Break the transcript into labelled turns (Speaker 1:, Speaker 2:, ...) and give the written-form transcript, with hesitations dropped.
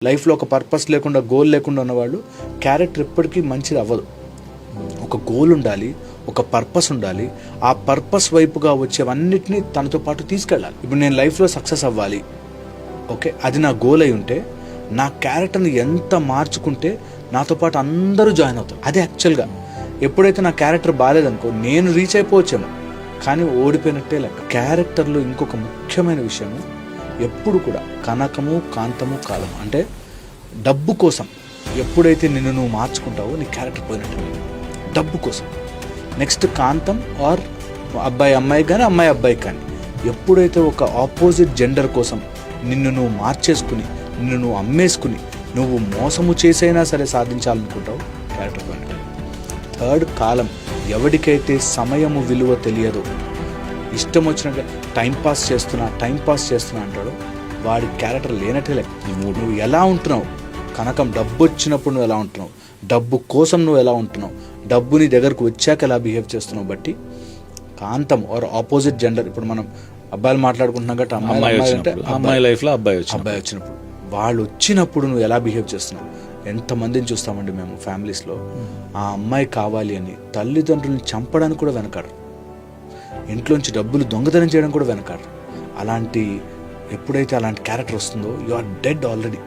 Speaker 1: లైఫ్లో ఒక పర్పస్ లేకుండా, గోల్ లేకుండా ఉన్నవాళ్ళు క్యారెక్టర్ ఎప్పటికీ మంచిది అవ్వదు. ఒక గోల్ ఉండాలి, ఒక పర్పస్ ఉండాలి. ఆ పర్పస్ వైపుగా వచ్చేవన్నిటిని తనతో పాటు తీసుకెళ్ళాలి. ఇప్పుడు నేను లైఫ్లో సక్సెస్ అవ్వాలి, ఓకే, అది నా గోల్ అయి ఉంటే నా క్యారెక్టర్ని ఎంత మార్చుకుంటే నాతో పాటు అందరూ జాయిన్ అవుతారు. అది యాక్చువల్గా. ఎప్పుడైతే నా క్యారెక్టర్ బాగాలేదనుకో నేను రీచ్ అయిపోవచ్చేమో, కానీ ఓడిపోయినట్టే లెక్క. క్యారెక్టర్లో ఇంకొక ముఖ్యమైన విషయము, ఎప్పుడు కూడా కనకము కాంతము కాలము. అంటే డబ్బు కోసం ఎప్పుడైతే నిన్ను నువ్వు మార్చుకుంటావో నీ క్యారెక్టర్ పోయినట్టు. డబ్బు కోసం. నెక్స్ట్ కాంతం ఆర్ అబ్బాయి అమ్మాయి కానీ, అమ్మాయి అబ్బాయి కానీ, ఎప్పుడైతే ఒక ఆపోజిట్ జెండర్ కోసం నిన్ను నువ్వు మార్చేసుకుని, నిన్ను నువ్వు అమ్మేసుకుని, నువ్వు మోసము చేసైనా సరే సాధించాలనుకుంటావు, క్యారెక్టర్ పోయినట్టు. థర్డ్ కాలం. ఎవరికైతే సమయము విలువ తెలియదో, ఇష్టం వచ్చినట్టు టైంపాస్ చేస్తున్నా అంటాడు, వాడి క్యారెక్టర్ లేనట్టే లెక్క. నువ్వు ఎలా ఉంటున్నావు, కనకం డబ్బు వచ్చినప్పుడు నువ్వు ఎలా ఉంటున్నావు, డబ్బు కోసం నువ్వు ఎలా ఉంటున్నావు, డబ్బు నీ దగ్గరకు వచ్చాక ఎలా బిహేవ్ చేస్తున్నావు బట్టి. కాంతం ఆర్ ఆపోజిట్ జెండర్, ఇప్పుడు మనం అబ్బాయిలు మాట్లాడుకుంటున్నాం కాబట్టి
Speaker 2: అమ్మాయి లైఫ్లో అబ్బాయి
Speaker 1: వచ్చినప్పుడు వాళ్ళు వచ్చినప్పుడు నువ్వు ఎలా బిహేవ్ చేస్తున్నావు. ఎంతమందిని చూస్తామండి మేము ఫ్యామిలీస్లో, ఆ అమ్మాయి కావాలి అని తల్లిదండ్రులను చంపడానికి కూడా వెనకాడు, ఇంట్లోంచి డబ్బులు దొంగతనం చేయడం కూడా వెనకాడు. ఎప్పుడైతే అలాంటి క్యారెక్టర్ వస్తుందో యు ఆర్ డెడ్ ఆల్రెడీ.